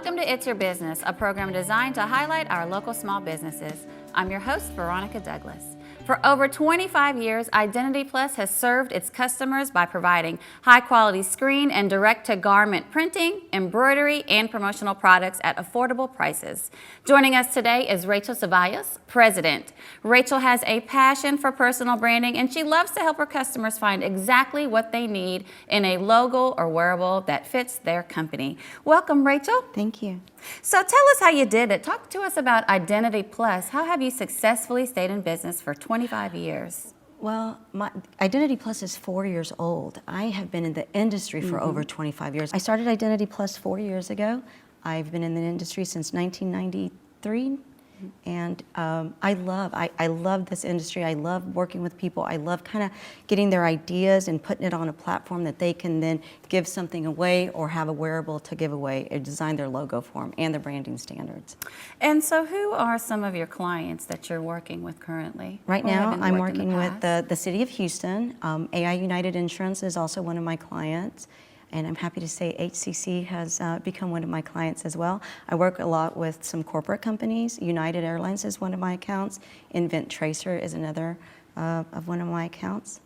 Welcome to It's Your Business, a program designed to highlight our local small businesses. I'm your host, Veronica Douglas. For over 25 years, Identity Plus has served its customers by providing high-quality screen and direct-to-garment printing, embroidery, and promotional products at affordable prices. Joining us today is Rachel Cevallos, President. Rachel has a passion for personal branding, and she loves to help her customers find exactly what they need in a logo or wearable that fits their company. Welcome, Rachel. Thank you. So tell us how you did it. Talk to us about Identity Plus. How have you successfully stayed in business for 25 years? Well, my Identity Plus is 4 years old. I have been in the industry for over 25 years. I started Identity Plus 4 years ago. I've been in the industry since 1993. And I love this industry. I love working with people. I love kind of getting their ideas and putting it on a platform that they can then give something away or have a wearable to give away or design their logo for them and their branding standards. And so who are some of your clients that you're working with currently? Right now, I'm working with the City of Houston. AI United Insurance is also one of my clients. And I'm happy to say HCC has become one of my clients as well. I work a lot with some corporate companies. United Airlines is one of my accounts. Invent Tracer is another of one of my accounts.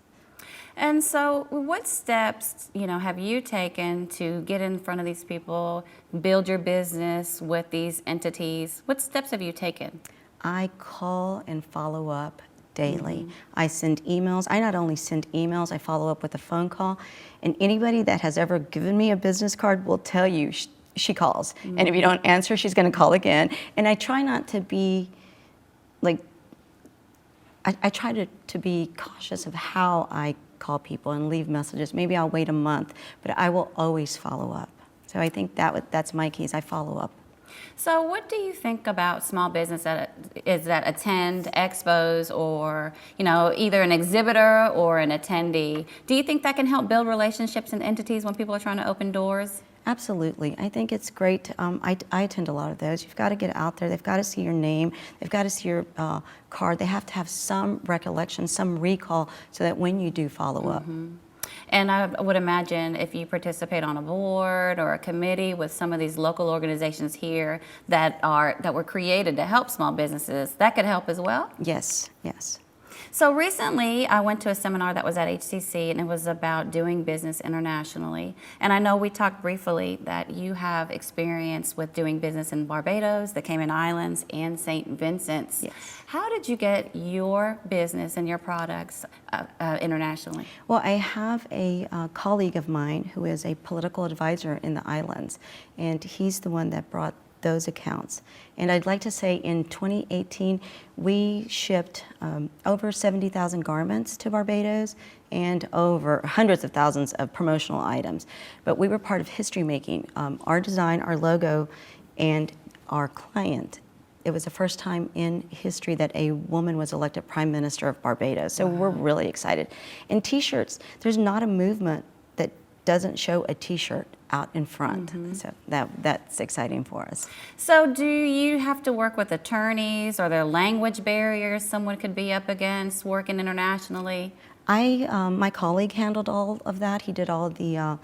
And so what steps, have you taken to get in front of these people, build your business with these entities? What steps have you taken? I call and follow up daily. I send emails. I not only send emails, I follow up with a phone call. And anybody that has ever given me a business card will tell you she calls. And if you don't answer, she's going to call again. And I try not to be like, I try to be cautious of how I call people and leave messages. Maybe I'll wait a month, but I will always follow up. So I think that's my key is I follow up. So what do you think about small business that attend expos or, either an exhibitor or an attendee? Do you think that can help build relationships and entities when people are trying to open doors? Absolutely. I think it's great. I attend a lot of those. You've got to get out there. They've got to see your name. They've got to see your card. They have to have some recollection, some recall, so that when you do follow up. And I would imagine if you participate on a board or a committee with some of these local organizations here that were created to help small businesses, that could help as well? Yes, yes. So recently, I went to a seminar that was at HCC, and it was about doing business internationally. And I know we talked briefly that you have experience with doing business in Barbados, the Cayman Islands, and St. Vincent's. Yes. How did you get your business and your products internationally? Well, I have a colleague of mine who is a political advisor in the islands, and he's the one that brought those accounts. And I'd like to say in 2018, we shipped over 70,000 garments to Barbados and over hundreds of thousands of promotional items. But we were part of history making. Our design, our logo, and our client, it was the first time in history that a woman was elected Prime Minister of Barbados. So we're really excited. And t-shirts, there's not a movement that doesn't show a t-shirt out in front. So that's exciting for us. So do you have to work with attorneys? Are there language barriers someone could be up against working internationally? My colleague handled all of that. He did all of the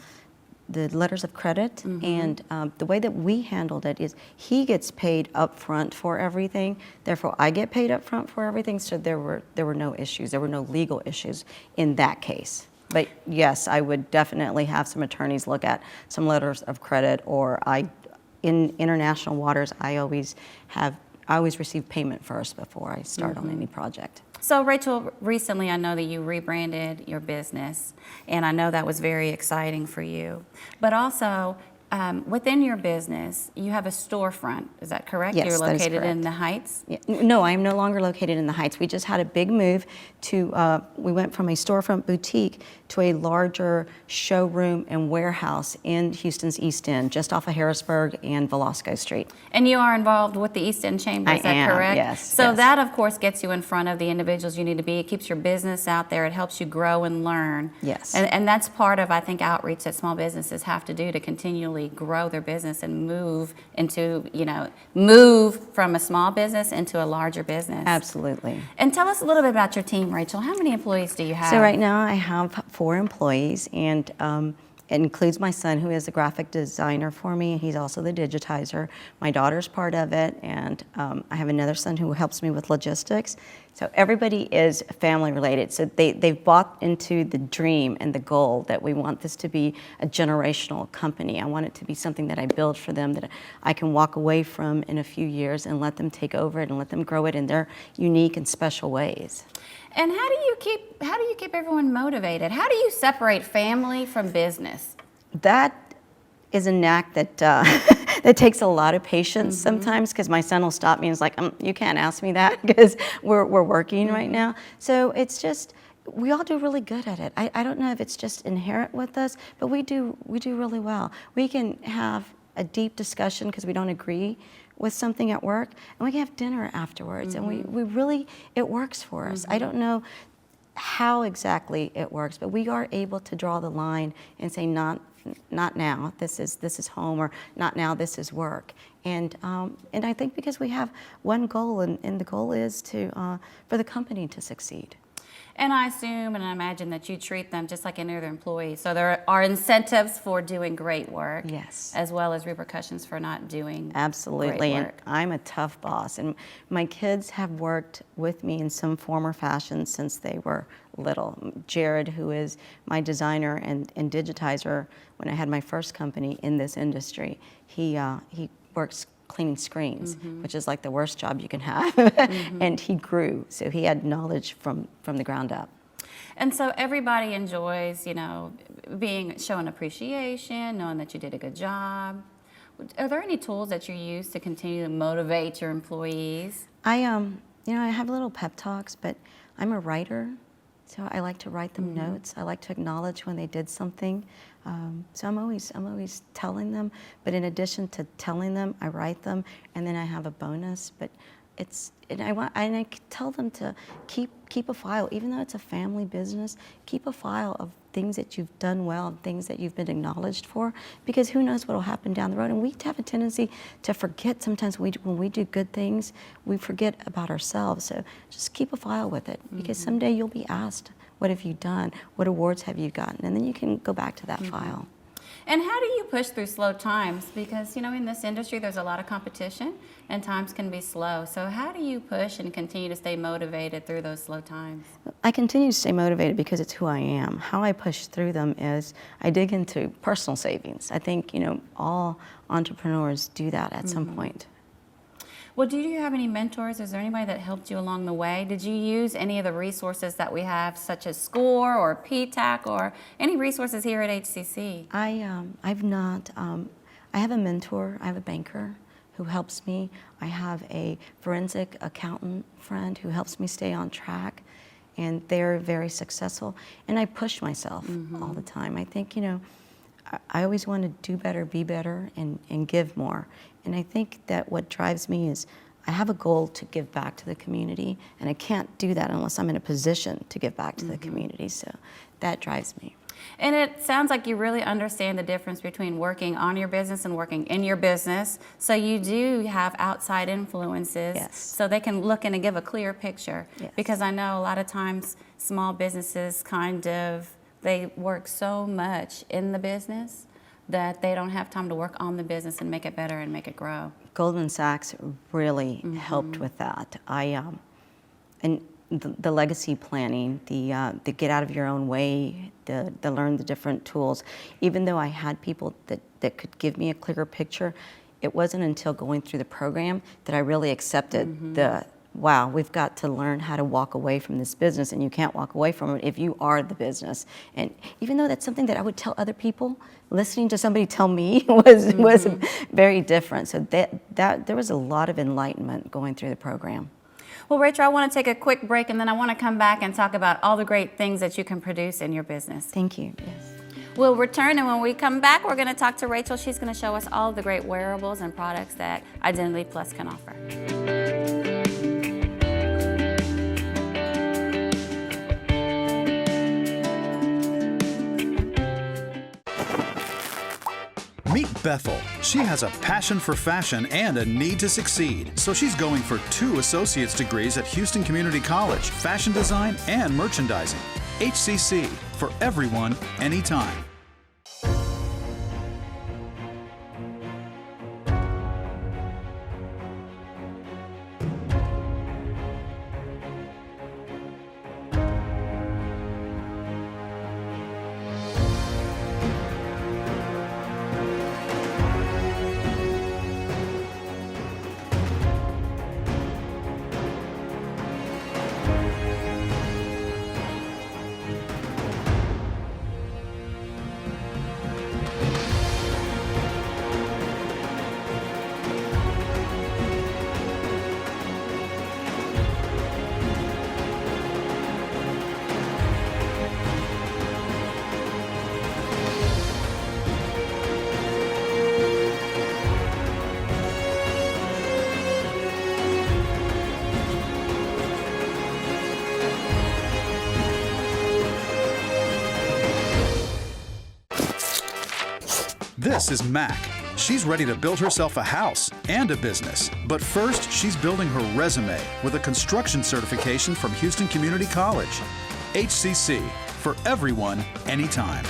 letters of credit, and the way that we handled it is he gets paid up front for everything, therefore I get paid up front for everything, so there were no issues, there were no legal issues in that case. But yes, I would definitely have some attorneys look at some letters of credit, or in international waters, I always receive payment first before I start on any project. So Rachel, recently I know that you rebranded your business, and I know that was very exciting for you. But also, within your business, you have a storefront, is that correct? Yes, You're that is located correct. in the Heights? Yeah. No, I am no longer located in the Heights. We just had a big move to, we went from a storefront boutique to a larger showroom and warehouse in Houston's East End, just off of Harrisburg and Velasco Street. And you are involved with the East End Chamber, is that correct? Yes. So yes. that, of course, gets you in front of the individuals you need to be. It keeps your business out there. It helps you grow and learn. Yes. And that's part of, I think, outreach that small businesses have to do to continually grow their business and move from a small business into a larger business. Absolutely. And tell us a little bit about your team, Rachel. How many employees do you have? So right now I have 4 employees, and it includes my son, who is a graphic designer for me. He's also the digitizer. My daughter's part of it, and I have another son who helps me with logistics. So everybody is family related. So they've bought into the dream and the goal that we want this to be a generational company. I want it to be something that I build for them, that I can walk away from in a few years and let them take over it and let them grow it in their unique and special ways. And how do you keep everyone motivated? How do you separate family from business? That is a knack that that takes a lot of patience sometimes, because my son will stop me and is like, you can't ask me that because we're working right now. So it's just, we all do really good at it. I don't know if it's just inherent with us, but we do really well. We can have a deep discussion because we don't agree with something at work, and we can have dinner afterwards, and we really, it works for us. I don't know how exactly it works, but we are able to draw the line and say, not now, this is home, or not now, this is work. And I think because we have one goal, and the goal is to for the company to succeed. And I assume and I imagine that you treat them just like any other employee. So there are incentives for doing great work. Yes. As well as repercussions for not doing Absolutely. great And work. I'm a tough boss. And my kids have worked with me in some form or fashion since they were little. Jared, who is my designer and digitizer when I had my first company in this industry, he works cleaning screens, which is like the worst job you can have. And he grew, so he had knowledge from the ground up. And so everybody enjoys, showing appreciation, knowing that you did a good job. Are there any tools that you use to continue to motivate your employees? I have little pep talks, but I'm a writer, so I like to write them notes. I like to acknowledge when they did something. So I'm always telling them, but in addition to telling them, I write them, and then I have a bonus. But I tell them to keep a file, even though it's a family business. Keep a file of things that you've done well, things that you've been acknowledged for, because who knows what will happen down the road. And we have a tendency to forget sometimes. When we do good things, we forget about ourselves. So just keep a file with it, because someday you'll be asked, what have you done? What awards have you gotten? And then you can go back to that file. And how do you push through slow times? Because, in this industry, there's a lot of competition and times can be slow. So how do you push and continue to stay motivated through those slow times? I continue to stay motivated because it's who I am. How I push through them is I dig into personal savings. I think, all entrepreneurs do that at some point. Well, do you have any mentors? Is there anybody that helped you along the way? Did you use any of the resources that we have, such as SCORE or PTAC, or any resources here at HCC? I've not. I have a mentor. I have a banker who helps me. I have a forensic accountant friend who helps me stay on track, and they're very successful. And I push myself all the time. I think, I always want to do better, be better, and give more. And I think that what drives me is I have a goal to give back to the community, and I can't do that unless I'm in a position to give back to the community. So that drives me. And it sounds like you really understand the difference between working on your business and working in your business. So you do have outside influences, so they can look in and give a clear picture. Because I know a lot of times small businesses they work so much in the business that they don't have time to work on the business and make it better and make it grow. Goldman Sachs really helped with that. And the legacy planning, the get out of your own way, the learn the different tools. Even though I had people that could give me a clearer picture, it wasn't until going through the program that I really accepted wow, we've got to learn how to walk away from this business, and you can't walk away from it if you are the business. And even though that's something that I would tell other people, listening to somebody tell me was very different. So that there was a lot of enlightenment going through the program. Well, Rachel, I want to take a quick break, and then I want to come back and talk about all the great things that you can produce in your business. Thank you. Yes. We'll return, and when we come back, we're going to talk to Rachel. She's going to show us all the great wearables and products that Identity Plus can offer. Meet Bethel. She has a passion for fashion and a need to succeed, so she's going for 2 associate's degrees at Houston Community College, fashion design and merchandising. HCC, for everyone, anytime. This is Mac. She's ready to build herself a house and a business. But first, she's building her resume with a construction certification from Houston Community College. HCC, for everyone, anytime.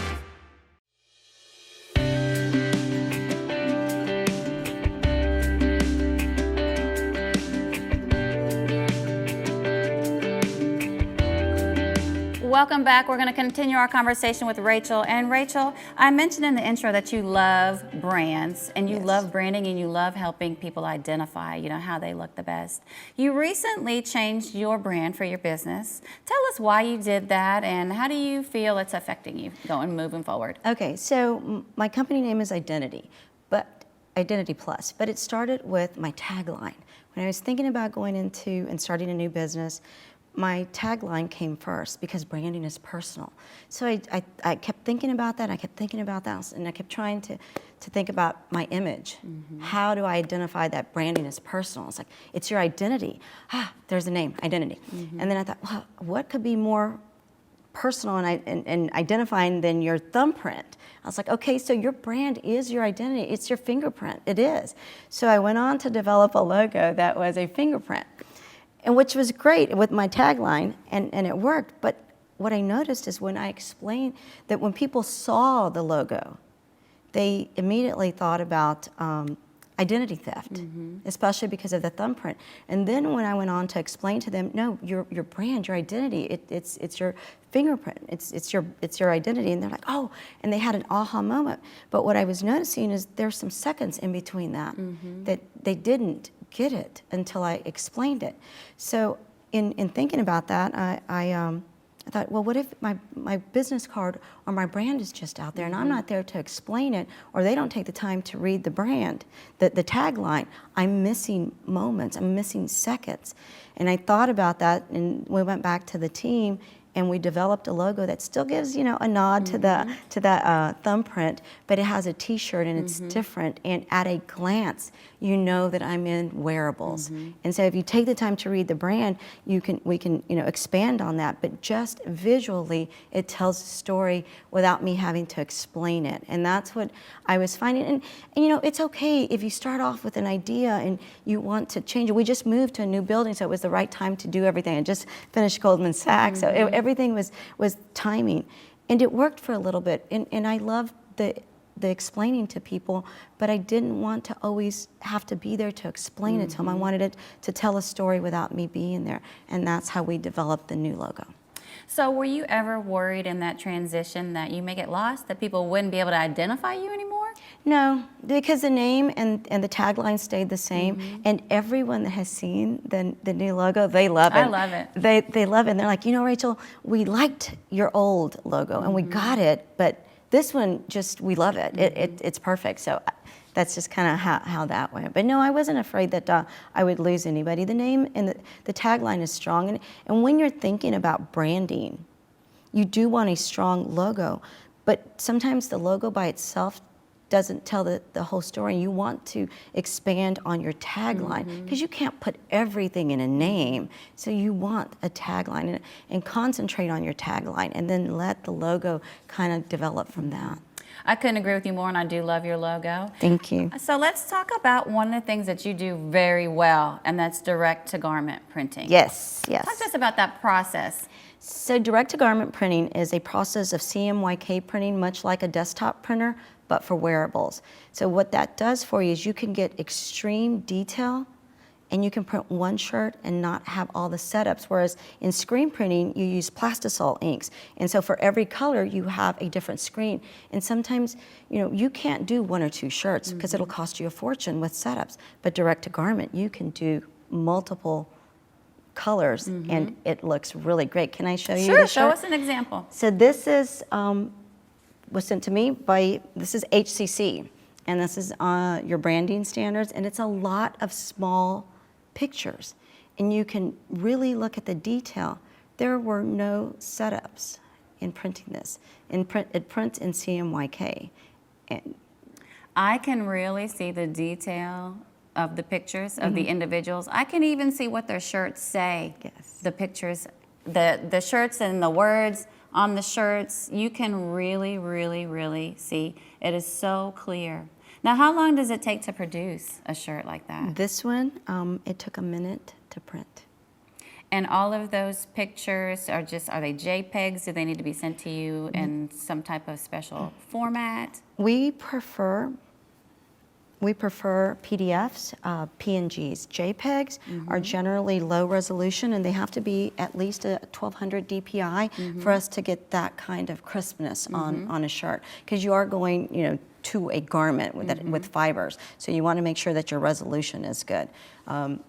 Welcome back. We're going to continue our conversation with Rachel. And Rachel, I mentioned in the intro that you love brands and you love branding and you love helping people identify, how they look the best. You recently changed your brand for your business. Tell us why you did that and how do you feel it's affecting you moving forward? Okay, so my company name is Identity Plus, but it started with my tagline. When I was thinking about going into and starting a new business, my tagline came first because branding is personal. So I kept thinking about that, and I kept trying to think about my image. Mm-hmm. How do I identify that branding is personal? It's like, it's your identity. There's a name, Identity. Mm-hmm. And then I thought, well, what could be more personal and identifying than your thumbprint? I was like, okay, so your brand is your identity. It's your fingerprint. It is. So I went on to develop a logo that was a fingerprint, and which was great with my tagline, and it worked. But what I noticed is when I explained that when people saw the logo, they immediately thought about identity theft, mm-hmm. especially because of the thumbprint. And then when I went on to explain to them, no, your brand, your identity, it's your fingerprint, it's your identity, and they're like, oh, and they had an aha moment. But what I was noticing is there's some seconds in between that mm-hmm. that they didn't get it until I explained it. So in thinking about that, I thought, well, what if my business card or my brand is just out there and I'm not there to explain it, or they don't take the time to read the brand, the tagline? I'm missing moments, I'm missing seconds. And I thought about that, and we went back to the team and we developed a logo that still gives, a nod mm-hmm. to that thumbprint, but it has a T-shirt and it's mm-hmm. different. And at a glance, you know that I'm in wearables. Mm-hmm. And so if you take the time to read the brand, we can expand on that. But just visually, it tells a story without me having to explain it. And that's what I was finding. And it's okay if you start off with an idea and you want to change it. We just moved to a new building, so it was the right time to do everything. I just finished Goldman Sachs, mm-hmm. so everything was timing, and it worked for a little bit. And I loved the explaining to people, but I didn't want to always have to be there to explain mm-hmm. it to them. I wanted it to tell a story without me being there, and that's how we developed the new logo. So were you ever worried in that transition that you may get lost, that people wouldn't be able to identify you anymore? No, because the name and the tagline stayed the same, mm-hmm. and everyone that has seen the new logo, they love it. I love it. They love it, and they're like, Rachel, we liked your old logo, mm-hmm. and we got it, but this one, we love it. Mm-hmm. It's perfect. So that's just kind of how that went. But no, I wasn't afraid that I would lose anybody. The name and the tagline is strong. And when you're thinking about branding, you do want a strong logo. But sometimes the logo by itself doesn't tell the whole story. You want to expand on your tagline because mm-hmm. you can't put everything in a name. So you want a tagline and concentrate on your tagline and then let the logo kind of develop from that. I couldn't agree with you more, and I do love your logo. Thank you. So let's talk about one of the things that you do very well, and that's direct-to-garment printing. Yes. Talk to us about that process. So direct-to-garment printing is a process of CMYK printing, much like a desktop printer, but for wearables. So what that does for you is you can get extreme detail, and you can print one shirt and not have all the setups, whereas in screen printing, you use plastisol inks. And so for every color, you have a different screen. And sometimes, you can't do one or two shirts because mm-hmm. it'll cost you a fortune with setups. But direct-to-garment, you can do multiple colors, mm-hmm. and it looks really great. Can I show you the shirt? Sure, show us an example. So this is, was sent to me this is HCC, and this is your branding standards, and it's a lot of small pictures, and you can really look at the detail. There were no setups in printing this. It prints in CMYK. And I can really see the detail of the pictures of mm-hmm. the individuals. I can even see what their shirts say. Yes. The pictures, the shirts and the words on the shirts, you can really, really, really see. It is so clear. Now, how long does it take to produce a shirt like that? This one, it took a minute to print. And all of those pictures are they JPEGs? Do they need to be sent to you in some type of special format? We prefer PDFs, PNGs. JPEGs are generally low resolution, and they have to be at least a 1200 DPI for us to get that kind of crispness on a shirt. Because you are going, to a garment with fibers, so you want to make sure that your resolution is good.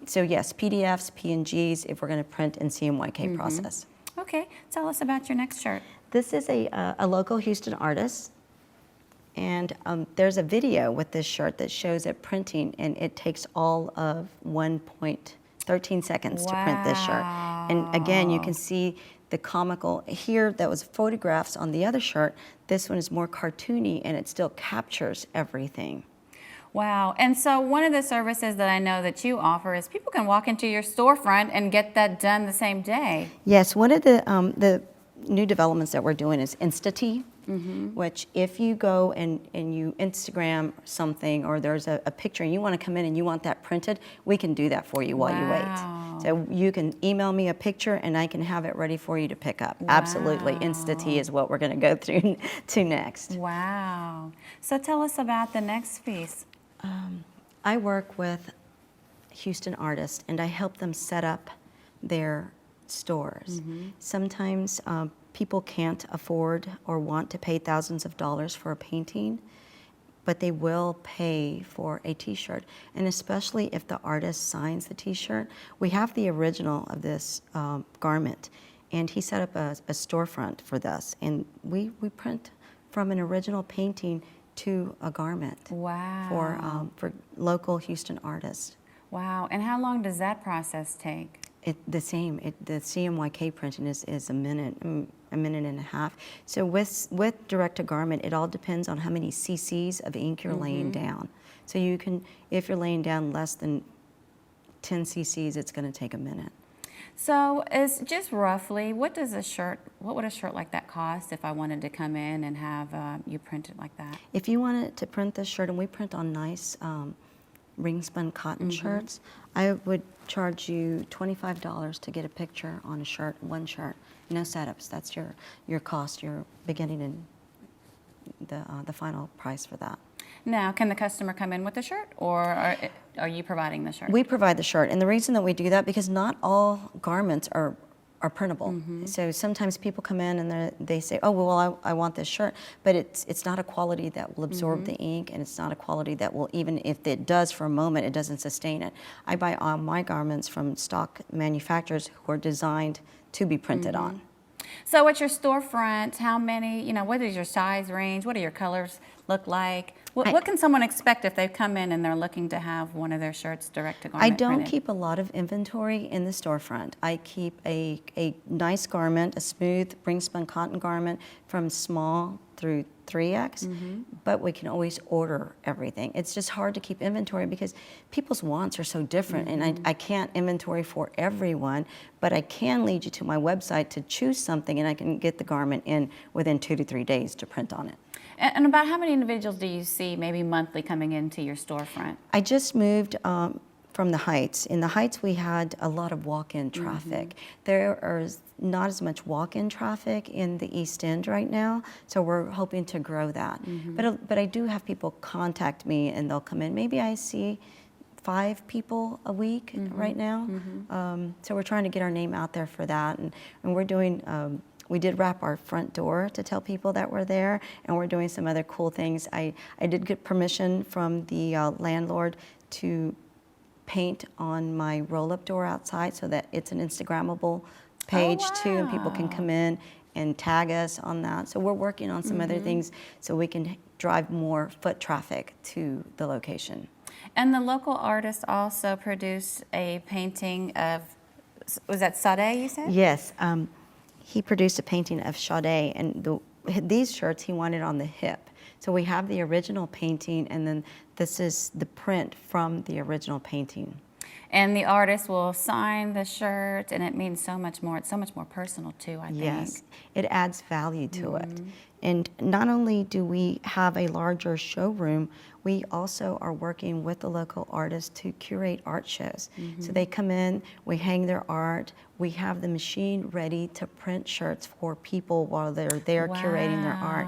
So yes, PDFs, PNGs, if we're going to print in CMYK process. Okay, tell us about your next shirt. This is a local Houston artist. And there's a video with this shirt that shows it printing, and it takes all of 1.13 seconds to print this shirt. And again, you can see the comical here. That was photographs on the other shirt. This one is more cartoony, and it still captures everything. Wow. And so one of the services that I know that you offer is people can walk into your storefront and get that done the same day. Yes, one of the new developments that we're doing is Insta-T. Which if you go and you Instagram something, or there's a picture and you want to come in and you want that printed, we can do that for you while you wait. So you can email me a picture and I can have it ready for you to pick up. Absolutely. Insta-T is what we're going to go through to next. Wow. So tell us about the next piece. I work with Houston artists and I help them set up their stores. Sometimes people can't afford or want to pay thousands of dollars for a painting, but they will pay for a t-shirt. And especially if the artist signs the t-shirt. We have the original of this garment, and he set up a storefront for this, and we print from an original painting to a garment. Wow. For local Houston artists. Wow. And how long does that process take? The same. The CMYK printing is a minute and a half. So with direct to garment, it all depends on how many cc's of ink you're laying down. So you can, if you're laying down less than 10 cc's, it's going to take a minute. So is just roughly, what would a shirt like that cost if I wanted to come in and have you print it like that? If you wanted to print this shirt, and we print on nice ring spun cotton shirts, I would charge you $25 to get a picture on a shirt, one shirt. No setups. That's your cost, your beginning and the final price for that. Now, can the customer come in with the shirt, or are you providing the shirt? We provide the shirt, and the reason that we do that, because not all garments are printable. So sometimes people come in and they say, oh, well, I want this shirt, but it's not a quality that will absorb the ink, and it's not a quality that will, even if it does for a moment, it doesn't sustain it. I buy all my garments from stock manufacturers who are designed to be printed on. So at your storefront, how many, what is your size range? What do your colors look like? What can someone expect if they come in and they're looking to have one of their shirts direct to garment I don't printed? keep a lot of inventory in the storefront. I keep a nice garment, a smooth ring spun cotton garment from small through 3X, but we can always order everything. It's just hard to keep inventory because people's wants are so different, and I can't inventory for everyone, but I can lead you to my website to choose something, and I can get the garment in within 2 to 3 days to print on it. And about how many individuals do you see maybe monthly coming into your storefront? I just moved from the Heights. In the Heights, we had a lot of walk-in traffic. There is not as much walk-in traffic in the East End right now, so we're hoping to grow that. But I do have people contact me, and they'll come in. Maybe I see 5 people a week right now. So we're trying to get our name out there for that, and we're doing. We did wrap our front door to tell people that we're there, and we're doing some other cool things. I did get permission from the landlord to paint on my roll-up door outside so that it's an Instagrammable page too, and people can come in and tag us on that. So we're working on some other things so we can drive more foot traffic to the location. And the local artist also produced a painting of, was that Sade, you said? Yes. He produced a painting of Sade, and these shirts he wanted on the hip. So we have the original painting, and then this is the print from the original painting. And the artist will sign the shirt, and it means so much more. It's so much more personal too, I think. Yes, it adds value to it. And not only do we have a larger showroom, we also are working with the local artists to curate art shows. So they come in, we hang their art, we have the machine ready to print shirts for people while they're there curating their art.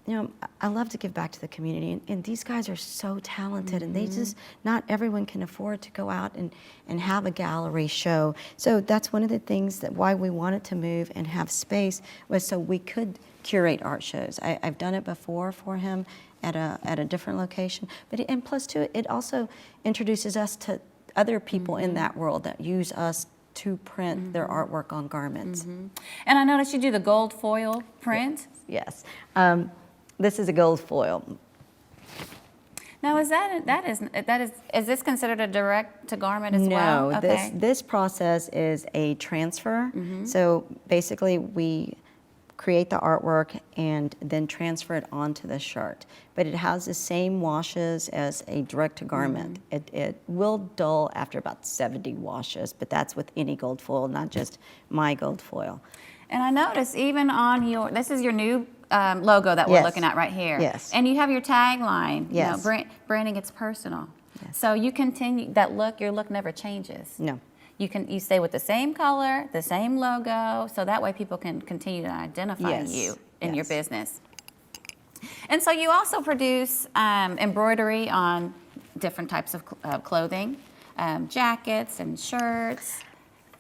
You know, I love to give back to the community, and these guys are so talented, and they just, not everyone can afford to go out and have a gallery show. So that's one of the things that why we wanted to move and have space was so we could curate art shows. I've done it before for him at a different location, but and plus too, it also introduces us to other people in that world that use us to print their artwork on garments. And I noticed you do the gold foil print. Yes. This is a gold foil. Now, is is this considered a direct to garment as well? No, this process is a transfer. So basically, we create the artwork and then transfer it onto the shirt. But it has the same washes as a direct to garment. It will dull after about 70 washes, but that's with any gold foil, not just my gold foil. And I noticed even on this is your new logo that we're looking at right here. Yes. And you have your tagline, Yes. you know, branding it's personal. Yes. So you continue, that look, your look never changes. No. You stay with the same color, the same logo, so that way people can continue to identify you in your business. And so you also produce embroidery on different types of clothing, jackets and shirts.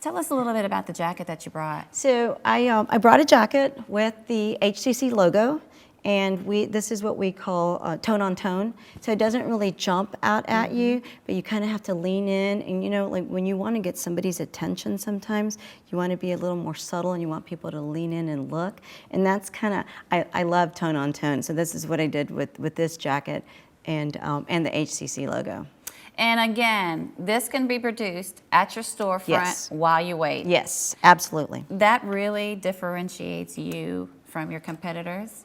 Tell us a little bit about the jacket that you brought. So I brought a jacket with the HCC logo, and this is what we call tone on tone. So it doesn't really jump out at you, but you kind of have to lean in. And you know, like when you want to get somebody's attention sometimes, you want to be a little more subtle and you want people to lean in and look. And that's kind of, I love tone on tone. So this is what I did with this jacket and the HCC logo. And again, this can be produced at your storefront while you wait. Yes, absolutely. That really differentiates you from your competitors.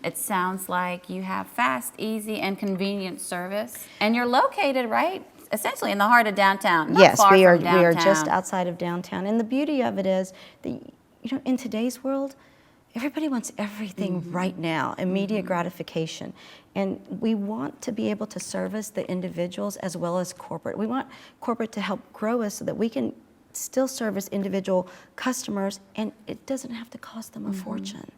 It sounds like you have fast, easy, and convenient service. And you're located right, essentially in the heart of downtown. Not far we are. from downtown. We are just outside of downtown. And the beauty of it is that, you know, in today's world, everybody wants everything right now, immediate gratification. And we want to be able to service the individuals as well as corporate. We want corporate to help grow us so that we can still service individual customers and it doesn't have to cost them a fortune.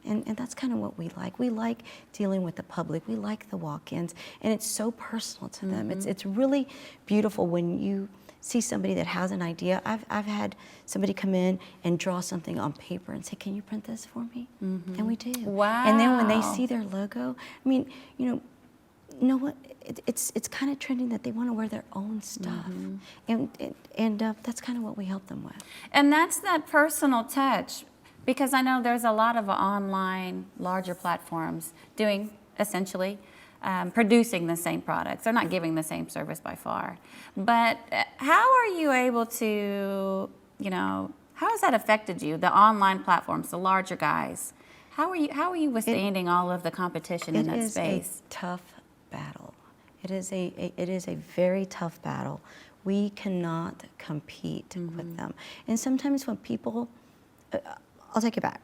And that's kind of what we like. We like dealing with the public. We like the walk-ins, and it's so personal to them. It's really beautiful when you see somebody that has an idea. I've had somebody come in and draw something on paper and say, "Can you print this for me?" And we do. Wow. And then when they see their logo, I mean, you know what? It's kind of trending that they want to wear their own stuff, and that's kind of what we help them with. And that's that personal touch. Because I know there's a lot of online, larger platforms doing, essentially, producing the same products. They're not giving the same service by far. But how are you able to, you know, how has that affected you, the online platforms, the larger guys? How are you withstanding all of the competition in that space? It is a tough battle. It is a very tough battle. We cannot compete with them. And sometimes when people, I'll take it back.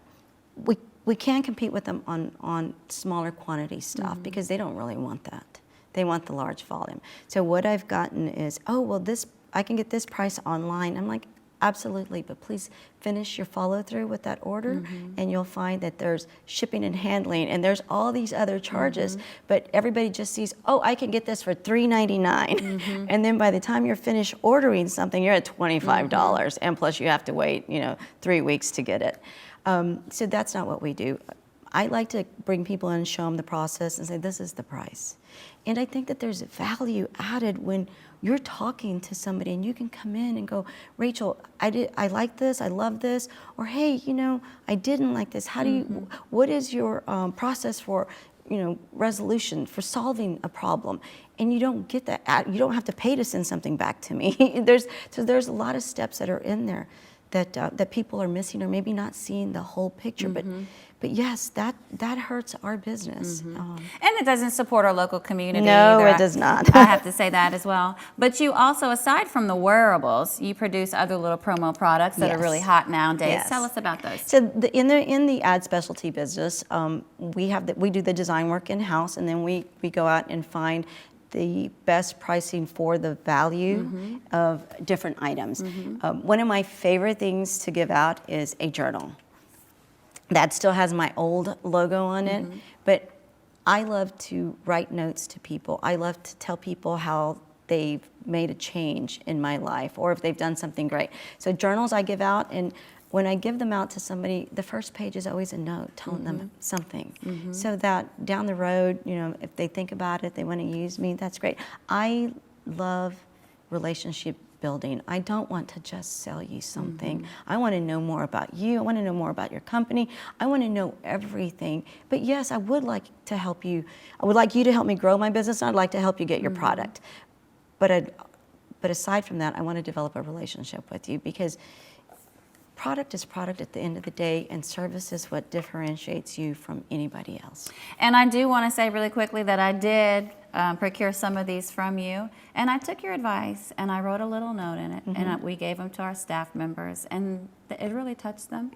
We can compete with them on smaller quantity stuff because they don't really want that. They want the large volume. So what I've gotten is, oh, well, I can get this price online. I'm like, absolutely, but please finish your follow through with that order and you'll find that there's shipping and handling and there's all these other charges, but everybody just sees, oh, I can get this for $3.99. And then by the time you're finished ordering something, you're at $25 and plus you have to wait, 3 weeks to get it. So that's not what we do. I like to bring people in and show them the process and say, this is the price. And I think that there's value added when you're talking to somebody and you can come in and go, Rachel, I like this, I love this, or hey, I didn't like this. How do you, what is your process for, resolution, for solving a problem? And you don't get that, you don't have to pay to send something back to me. There's a lot of steps that are in there that people are missing or maybe not seeing the whole picture. But yes, that hurts our business. And it doesn't support our local community No, either. it does not. I have to say that as well. But you also, aside from the wearables, you produce other little promo products that are really hot nowadays. Yes. Tell us about those. So in the ad specialty business, we do the design work in house, and then we go out and find the best pricing for the value of different items. One of my favorite things to give out is a journal. That still has my old logo on it, but I love to write notes to people. I love to tell people how they've made a change in my life or if they've done something great. So journals I give out, and when I give them out to somebody, the first page is always a note telling them something, so that down the road, if they think about it, they want to use me, that's great. I love relationship building. I don't want to just sell you something. I want to know more about you. I want to know more about your company. I want to know everything. But yes, I would like to help you. I would like you to help me grow my business, and I'd like to help you get your product. But aside from that, I want to develop a relationship with you, because product is product at the end of the day, and service is what differentiates you from anybody else. And I do want to say really quickly that I did procure some of these from you, and I took your advice and I wrote a little note in it, and we gave them to our staff members, and it really touched them.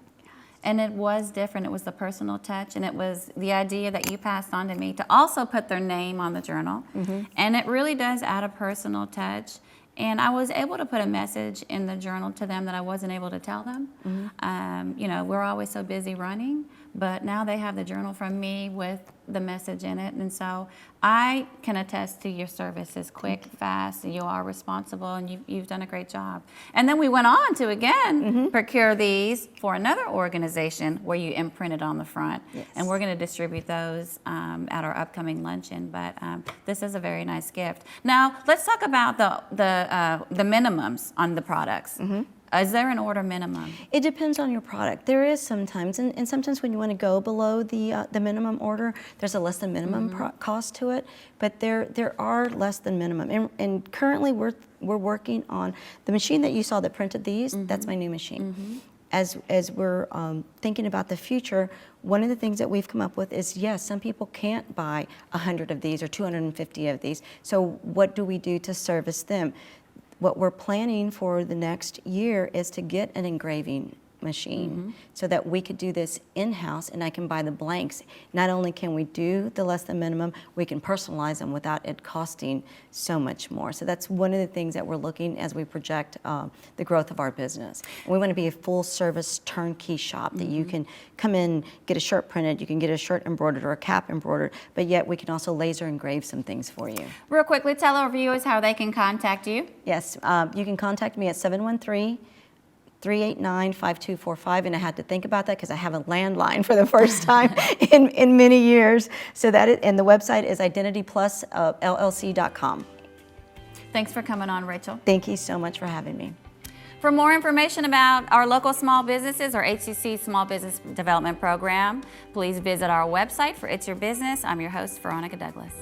And it was different. It was the personal touch, and it was the idea that you passed on to me to also put their name on the journal. And it really does add a personal touch. And I was able to put a message in the journal to them that I wasn't able to tell them. We're always so busy running, but now they have the journal from me with the message in it. And so I can attest to your service is quick, fast, you are responsible, and you've done a great job. And then we went on to, again, procure these for another organization where you imprinted on the front. Yes. And we're going to distribute those at our upcoming luncheon. But this is a very nice gift. Now, let's talk about the minimums on the products. Is there an order minimum? It depends on your product. There is sometimes, and sometimes when you want to go below the minimum order, there's a less than minimum cost to it. But there are less than minimum. And currently we're working on the machine that you saw that printed these. That's my new machine. As we're thinking about the future, one of the things that we've come up with is, yes, some people can't buy 100 of these or 250 of these. So what do we do to service them? What we're planning for the next year is to get an engraving machine so that we could do this in-house, and I can buy the blanks. Not only can we do the less than minimum, we can personalize them without it costing so much more. So that's one of the things that we're looking as we project the growth of our business. And we want to be a full-service turnkey shop that you can come in, get a shirt printed, you can get a shirt embroidered or a cap embroidered, but yet we can also laser engrave some things for you. Real quickly, tell our viewers how they can contact you. Yes, you can contact me at 713-389-5245, and I had to think about that because I have a landline for the first time in many years. So and the website is identityplusllc.com. Thanks for coming on, Rachel. Thank you so much for having me. For more information about our local small businesses or HCC Small Business Development Program, please visit our website for It's Your Business. I'm your host, Veronica Douglas.